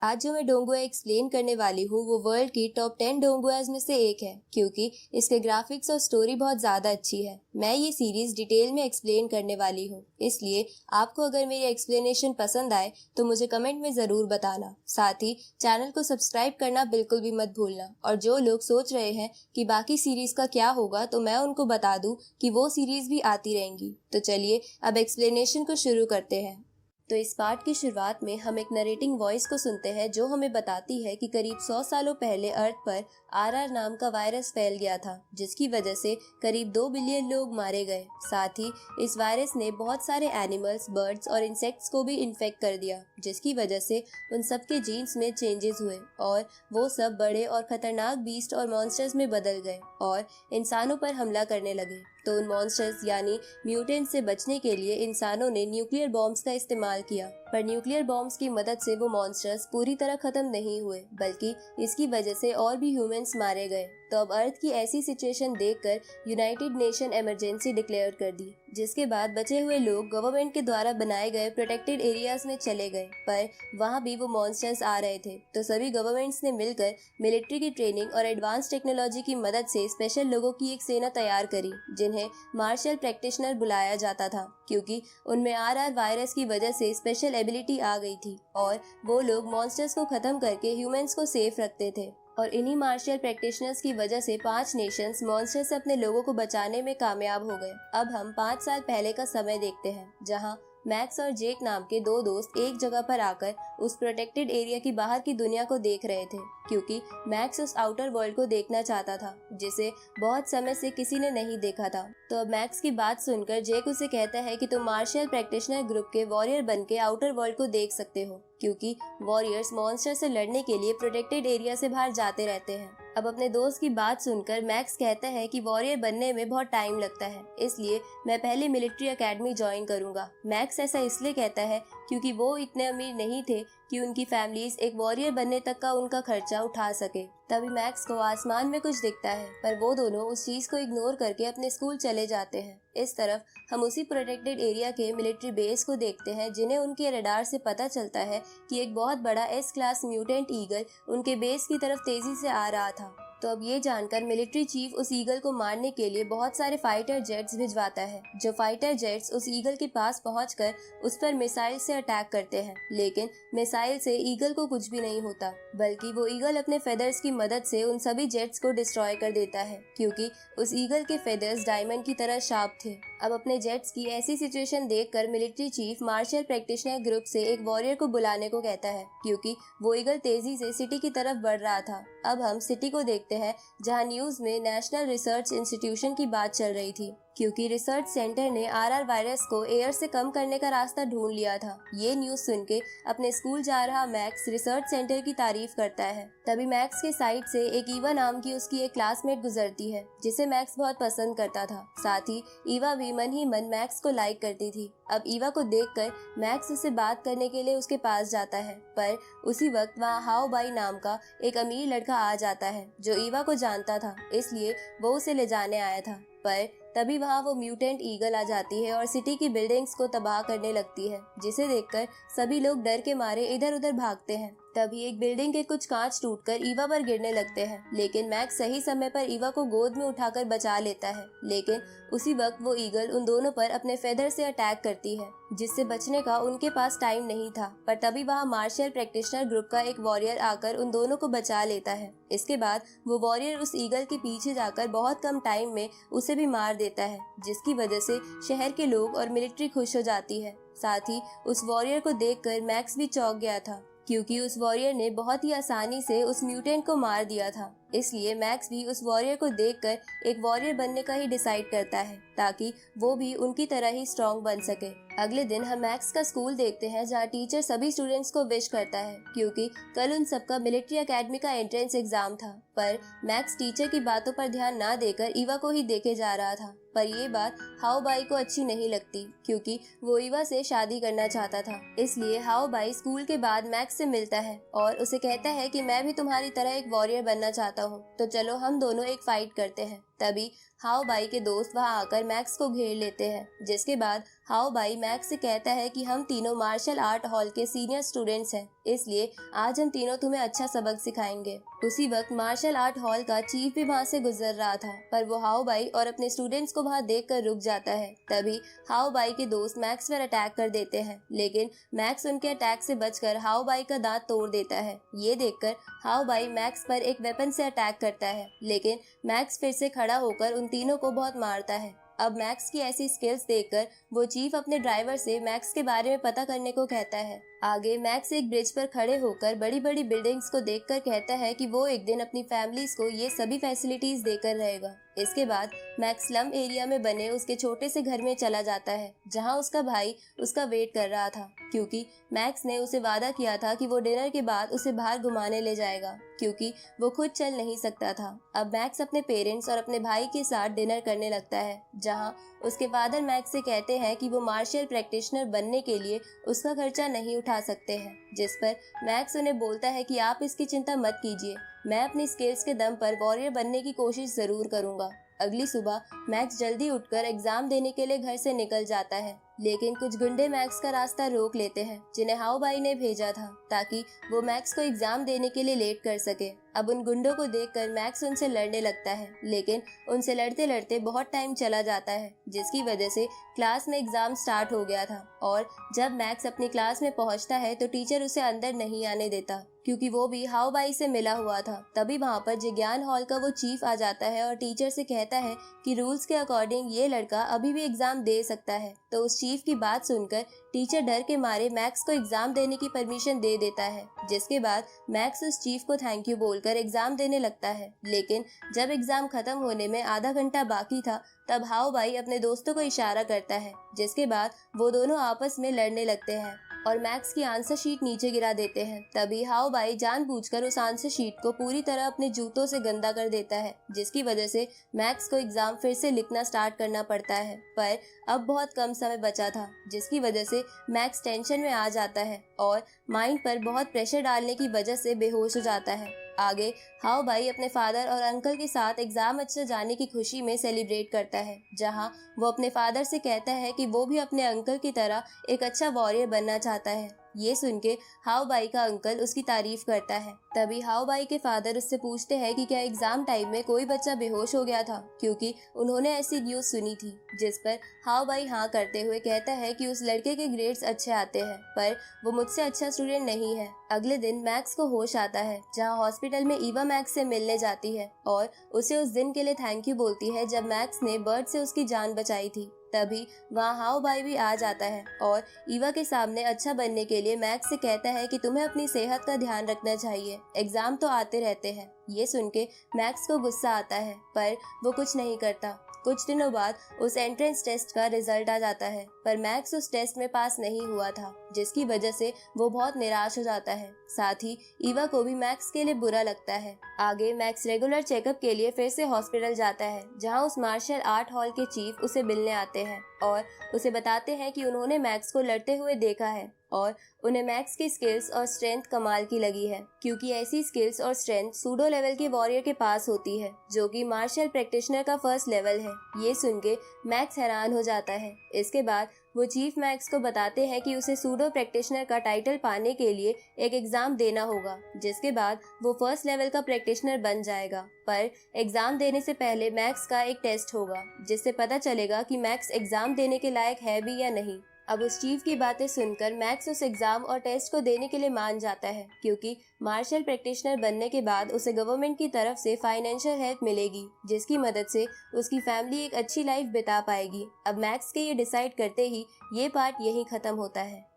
आज जो मैं डोंगुआ एक्सप्लेन करने वाली हूँ वो वर्ल्ड की टॉप 10 डोंगुआज में से एक है क्योंकि इसके ग्राफिक्स और स्टोरी बहुत ज़्यादा अच्छी है। मैं ये सीरीज डिटेल में एक्सप्लेन करने वाली हूँ, इसलिए आपको अगर मेरी एक्सप्लेनेशन पसंद आए तो मुझे कमेंट में ज़रूर बताना। साथ ही चैनल को सब्सक्राइब करना बिल्कुल भी मत भूलना। और जो लोग सोच रहे हैं कि बाकी सीरीज का क्या होगा तो मैं उनको बता दूँ कि वो सीरीज भी आती रहेंगी। तो चलिए अब एक्सप्लेनेशन को शुरू करते हैं। तो इस पार्ट की शुरुआत में हम एक नरेटिंग वॉइस को सुनते हैं जो हमें बताती है कि करीब 100 सालों पहले अर्थ पर आरआर नाम का वायरस फैल गया था, जिसकी वजह से करीब 2 बिलियन लोग मारे गए। साथ ही इस वायरस ने बहुत सारे एनिमल्स, बर्ड्स और इंसेक्ट्स को भी इन्फेक्ट कर दिया, जिसकी वजह से उन सबके जीन्स में चेंजेस हुए और वो सब बड़े और खतरनाक बीस्ट और मॉन्स्टर्स में बदल गए और इंसानों पर हमला करने लगे। तो उन मॉन्स्टर्स यानी म्यूटेंट से बचने के लिए इंसानों ने न्यूक्लियर बॉम्ब्स का इस्तेमाल किया, पर न्यूक्लियर बॉम्ब्स की मदद से वो मॉन्स्टर्स पूरी तरह खत्म नहीं हुए, बल्कि इसकी वजह से और भी ह्यूमंस मारे गए। तो अब अर्थ की ऐसी सिचुएशन देखकर यूनाइटेड नेशन इमरजेंसी डिक्लेयर कर दी, जिसके बाद बचे हुए लोग गवर्नमेंट के द्वारा बनाए गए प्रोटेक्टेड एरियाज में चले गए, पर वहाँ भी वो मॉन्स्टर्स आ रहे थे। तो सभी गवर्नमेंट्स ने मिलकर मिलिट्री की ट्रेनिंग और एडवांस टेक्नोलॉजी की मदद से स्पेशल लोगों की एक सेना तैयार करी, जिन्हें मार्शल प्रैक्टिशनर बुलाया जाता था, क्योंकि उनमें आरआर वायरस की वजह से स्पेशल एबिलिटी आ गई थी और वो लोग मॉन्स्टर्स को खत्म करके ह्यूमंस को सेफ रखते थे। और इन्हीं मार्शल प्रैक्टिशनर्स की वजह से 5 नेशंस मॉन्स्टर से अपने लोगों को बचाने में कामयाब हो गए। अब हम 5 साल पहले का समय देखते हैं, जहां मैक्स और जेक नाम के दो दोस्त एक जगह पर आकर उस प्रोटेक्टेड एरिया की बाहर की दुनिया को देख रहे थे, क्योंकि मैक्स उस आउटर वर्ल्ड को देखना चाहता था जिसे बहुत समय से किसी ने नहीं देखा था। तो अब मैक्स की बात सुनकर जेक उसे कहता है कि तुम मार्शल प्रैक्टिशनर ग्रुप के वॉरियर बनके आउटर वर्ल्ड को देख सकते हो, क्योंकि वॉरियर्स मॉन्स्टर से लड़ने के लिए प्रोटेक्टेड एरिया से बाहर जाते रहते हैं। अब अपने दोस्त की बात सुनकर मैक्स कहता है कि वॉरियर बनने में बहुत टाइम लगता है, इसलिए मैं पहले मिलिट्री एकेडमी ज्वाइन करूंगा। मैक्स ऐसा इसलिए कहता है क्योंकि वो इतने अमीर नहीं थे कि उनकी फैमिलीज एक वॉरियर बनने तक का उनका खर्चा उठा सके। तभी मैक्स को आसमान में कुछ दिखता है, पर वो दोनों उस चीज को इग्नोर करके अपने स्कूल चले जाते हैं। इस तरफ हम उसी प्रोटेक्टेड एरिया के मिलिट्री बेस को देखते हैं, जिन्हें उनके रडार से पता चलता है कि एक बहुत बड़ा एस क्लास म्यूटेंट ईगल उनके बेस की तरफ तेजी से आ रहा था। तो अब ये जानकर मिलिट्री चीफ उस ईगल को मारने के लिए बहुत सारे फाइटर जेट्स भिजवाता है। जो फाइटर जेट्स उस ईगल के पास पहुंचकर उस पर मिसाइल से अटैक करते हैं, लेकिन मिसाइल से ईगल को कुछ भी नहीं होता, बल्कि वो ईगल अपने फेदर्स की मदद से उन सभी जेट्स को डिस्ट्रॉय कर देता है, क्योंकि उस ईगल के फेदर्स डायमंड की तरह शार्प थे। अब अपने जेट्स की ऐसी सिचुएशन देखकर military chief marshal practitioner group से एक वॉरियर को बुलाने को कहता है, क्योंकि वो ईगल तेजी से सिटी की तरफ बढ़ रहा था। अब हम सिटी को देखते हैं, जहां न्यूज में नेशनल रिसर्च इंस्टीट्यूशन की बात चल रही थी, क्योंकि रिसर्च सेंटर ने आरआर वायरस को एयर से कम करने का रास्ता ढूंढ लिया था। ये न्यूज सुन के अपने स्कूल जा रहा मैक्स रिसर्च सेंटर की तारीफ करता है। तभी मैक्स के साइड से एक ईवा नाम की उसकी एक क्लासमेट गुजरती है, जिसे मैक्स बहुत पसंद करता था। साथ ही ईवा भी मन ही मन मैक्स को लाइक करती थी। अब ईवा को देखकर मैक्स उससे बात करने के लिए उसके पास जाता है, पर उसी वक्त वहाँ हाओ बाई नाम का एक अमीर लड़का आ जाता है, जो ईवा को जानता था, इसलिए वो उसे ले जाने आया था। पर तभी वहाँ वो म्यूटेंट ईगल आ जाती है और सिटी की बिल्डिंग्स को तबाह करने लगती है, जिसे देखकर सभी लोग डर के मारे इधर उधर भागते हैं। तभी एक बिल्डिंग के कुछ कांच टूटकर ईवा पर गिरने लगते हैं, लेकिन मैक्स सही समय पर ईवा को गोद में उठाकर बचा लेता है। लेकिन उसी वक्त वो ईगल उन दोनों पर अपने फेदर से अटैक करती है, जिससे बचने का उनके पास टाइम नहीं था। पर तभी वहाँ मार्शल प्रैक्टिशनर ग्रुप का एक वॉरियर आकर उन दोनों को बचा लेता है। इसके बाद वो वॉरियर उस ईगल के पीछे जाकर बहुत कम टाइम में उसे भी मार देता है, जिसकी वजह से शहर के लोग और मिलिट्री खुश हो जाती है। साथ ही उस वॉरियर को देखकर मैक्स भी चौंक गया था, क्योंकि उस वॉरियर ने बहुत ही आसानी से उस म्यूटेंट को मार दिया था। इसलिए मैक्स भी उस वॉरियर को देखकर एक वॉरियर बनने का ही डिसाइड करता है, ताकि वो भी उनकी तरह ही स्ट्रॉन्ग बन सके। अगले दिन हम मैक्स का स्कूल देखते हैं, जहाँ टीचर सभी स्टूडेंट्स को विश करता है, क्योंकि कल उन सबका मिलिट्री एकेडमी का एंट्रेंस एग्जाम था। पर मैक्स टीचर की बातों पर ध्यान ना देकर ईवा को ही देखे जा रहा था। पर ये बात हाओ बाई को अच्छी नहीं लगती क्योंकि वो ईवा से शादी करना चाहता था। इसलिए हाओ बाई स्कूल के बाद मैक्स से मिलता है और उसे कहता है कि मैं भी तुम्हारी तरह एक वॉरियर बनना चाहता हूँ, तो चलो हम दोनों एक फाइट करते हैं। तभी हाओ बाई के दोस्त वहां आकर मैक्स को घेर लेते हैं, जिसके बाद हाओ बाई मैक्स से कहता है कि हम तीनों मार्शल आर्ट हॉल के सीनियर स्टूडेंट्स हैं, इसलिए आज हम तीनों तुम्हें अच्छा सबक सिखाएंगे। उसी वक्त मार्शल आर्ट हॉल का चीफ भी वहां से गुजर रहा था, पर वो हाओ बाई और अपने स्टूडेंट्स को वहां देखकर रुक जाता है। तभी हाओ बाई के दोस्त मैक्स पर अटैक कर देते हैं, लेकिन मैक्स उनके अटैक से बचकर हाओ बाई का दांत तोड़ देता है। ये देखकर हाओ बाई मैक्स पर एक वेपन से अटैक करता है, लेकिन मैक्स फिर से खड़ा होकर उन तीनों को बहुत मारता है। अब मैक्स की ऐसी स्किल्स देखकर वो चीफ अपने ड्राइवर से मैक्स के बारे में पता करने को कहता है। आगे मैक्स एक ब्रिज पर खड़े होकर बड़ी बड़ी बिल्डिंग्स को देखकर कहता है कि वो एक दिन अपनी फैमिलीज को ये सभी फैसिलिटीज देकर रहेगा। इसके बाद मैक्स स्लम एरिया में बने उसके छोटे से घर में चला जाता है, जहां उसका भाई उसका वेट कर रहा था, क्योंकि मैक्स ने उसे वादा किया था कि वो डिनर के बाद उसे बाहर घुमाने ले जाएगा, क्योंकि वो खुद चल नहीं सकता था। अब मैक्स अपने पेरेंट्स और अपने भाई के साथ डिनर करने लगता है, जहां उसके फादर मैक्स से कहते हैं कि वो मार्शल प्रैक्टिशनर बनने के लिए उसका खर्चा नहीं उठा सकते हैं, जिस पर मैक्स उन्हें बोलता है कि आप इसकी चिंता मत कीजिए, मैं अपनी स्किल्स के दम पर वॉरियर बनने की कोशिश जरूर करूंगा। अगली सुबह मैक्स जल्दी उठकर एग्जाम देने के लिए घर से निकल जाता है, लेकिन कुछ गुंडे मैक्स का रास्ता रोक लेते हैं, जिन्हें हाओ बाई ने भेजा था ताकि वो मैक्स को एग्जाम देने के लिए लेट कर सके। अब उन गुंडों को देखकर मैक्स उनसे लड़ने लगता है, लेकिन उनसे लड़ते लड़ते बहुत टाइम चला जाता है, जिसकी वजह से क्लास में एग्जाम स्टार्ट हो गया था। और जब मैक्स अपनी क्लास में पहुंचता है तो टीचर उसे अंदर नहीं आने देता, क्योंकि वो भी हाओ बाई से मिला हुआ था। तभी वहाँ पर जिज्ञान हॉल का वो चीफ आ जाता है और टीचर से कहता है कि रूल्स के अकॉर्डिंग ये लड़का अभी भी एग्जाम दे सकता है। तो उस चीफ की बात सुनकर टीचर डर के मारे मैक्स को एग्जाम देने की परमिशन दे देता है, जिसके बाद मैक्स उस चीफ को थैंक यू बोलकर एग्जाम देने लगता है। लेकिन जब एग्जाम खत्म होने में आधा घंटा बाकी था, तब हाओ बाई अपने दोस्तों को इशारा करता है, जिसके बाद वो दोनों आपस में लड़ने लगते हैं और मैक्स की आंसर शीट नीचे गिरा देते हैं। तभी हाओ बाई जानबूझकर उस आंसर शीट को पूरी तरह अपने जूतों से गंदा कर देता है, जिसकी वजह से मैक्स को एग्जाम फिर से लिखना स्टार्ट करना पड़ता है। पर अब बहुत कम समय बचा था, जिसकी वजह से मैक्स टेंशन में आ जाता है और माइंड पर बहुत प्रेशर डालने की वजह से बेहोश हो जाता है। आगे हाओ बाई अपने फादर और अंकल के साथ एग्जाम अच्छा जाने की खुशी में सेलिब्रेट करता है, जहां वो अपने फादर से कहता है कि वो भी अपने अंकल की तरह एक अच्छा वॉरियर बनना चाहता है। ये सुन के हाओ बाई का अंकल उसकी तारीफ करता है। तभी हाओ बाई के फादर उससे पूछते हैं कि क्या एग्जाम टाइम में कोई बच्चा बेहोश हो गया था, क्योंकि उन्होंने ऐसी न्यूज सुनी थी। जिस पर हाओ बाई हाँ करते हुए कहता है कि उस लड़के के ग्रेड्स अच्छे आते हैं, पर वो मुझसे अच्छा स्टूडेंट नहीं है। अगले दिन मैक्स को होश आता है, जहाँ हॉस्पिटल में ईवा मैक्स से मिलने जाती है और उसे उस दिन के लिए थैंक यू बोलती है जब मैक्स ने बर्ड से उसकी जान बचाई थी। तभी वहाँ हाओ बाई भी आ जाता है और ईवा के सामने अच्छा बनने के लिए मैक्स से कहता है कि तुम्हें अपनी सेहत का ध्यान रखना चाहिए, एग्जाम तो आते रहते हैं। ये सुन के मैक्स को गुस्सा आता है, पर वो कुछ नहीं करता। कुछ दिनों बाद उस एंट्रेंस टेस्ट का रिजल्ट आ जाता है, पर मैक्स उस टेस्ट में पास नहीं हुआ था, जिसकी वजह से वो बहुत निराश हो जाता है। साथ ही ईवा को भी मैक्स के लिए बुरा लगता है। आगे मैक्स रेगुलर चेकअप के लिए फिर से हॉस्पिटल जाता है, जहां उस मार्शल आर्ट हॉल के चीफ उसे मिलने आते हैं और उसे बताते हैं कि उन्होंने मैक्स को लड़ते हुए देखा है और उन्हें मैक्स की स्किल्स और स्ट्रेंथ कमाल की लगी है, क्योंकि ऐसी स्किल्स और स्ट्रेंथ सूडो लेवल के वॉरियर के पास होती है, जो कि मार्शल प्रैक्टिशनर का फर्स्ट लेवल है। ये सुन के मैक्स हैरान हो जाता है। इसके बाद वो चीफ मैक्स को बताते हैं कि उसे सूडो प्रैक्टिशनर का टाइटल पाने के लिए एक एग्जाम देना होगा, जिसके बाद वो फर्स्ट लेवल का प्रैक्टिशनर बन जाएगा। पर एग्जाम देने से पहले मैक्स का एक टेस्ट होगा, जिससे पता चलेगा कि मैक्स एग्जाम देने के लायक है भी या नहीं। अब उस चीफ की बातें सुनकर मैक्स उस एग्जाम और टेस्ट को देने के लिए मान जाता है, क्योंकि मार्शल प्रैक्टिशनर बनने के बाद उसे गवर्नमेंट की तरफ से फाइनेंशियल हेल्प मिलेगी, जिसकी मदद से उसकी फैमिली एक अच्छी लाइफ बिता पाएगी। अब मैक्स के ये डिसाइड करते ही ये पार्ट यहीं खत्म होता है।